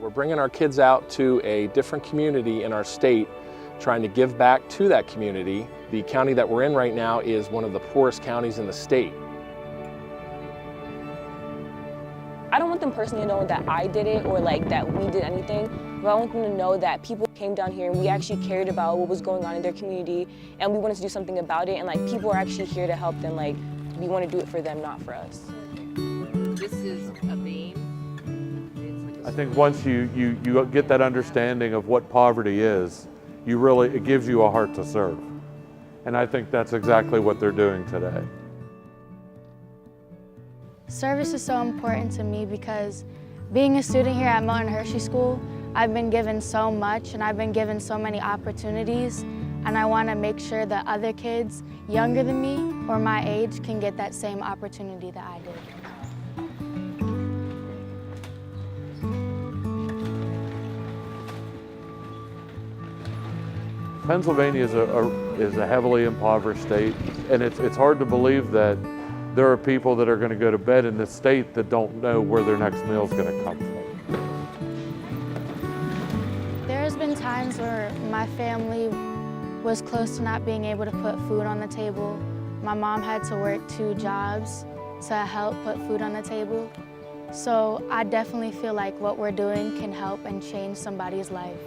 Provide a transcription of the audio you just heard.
We're bringing our kids out to a different community in our state, trying to give back to that community. The county that we're in right now is one of the poorest counties in the state. I don't want them personally to know that I did it or like that we did anything, but I want them to know that people came down here and we actually cared about what was going on in their community and we wanted to do something about it, and like people are actually here to help them. Like we want to do it for them, not for us. This is a beam. I think once you get that understanding of what poverty is, it gives you a heart to serve. And I think that's exactly what they're doing today. Service is so important to me because being a student here at Milton Hershey School, I've been given so much and I've been given so many opportunities, and I want to make sure that other kids younger than me or my age can get that same opportunity that I did. Pennsylvania is a heavily impoverished state, and it's hard to believe that there are people that are going to go to bed in this state that don't know where their next meal is going to come from. There's been times where my family was close to not being able to put food on the table. My mom had to work 2 jobs to help put food on the table. So I definitely feel like what we're doing can help and change somebody's life.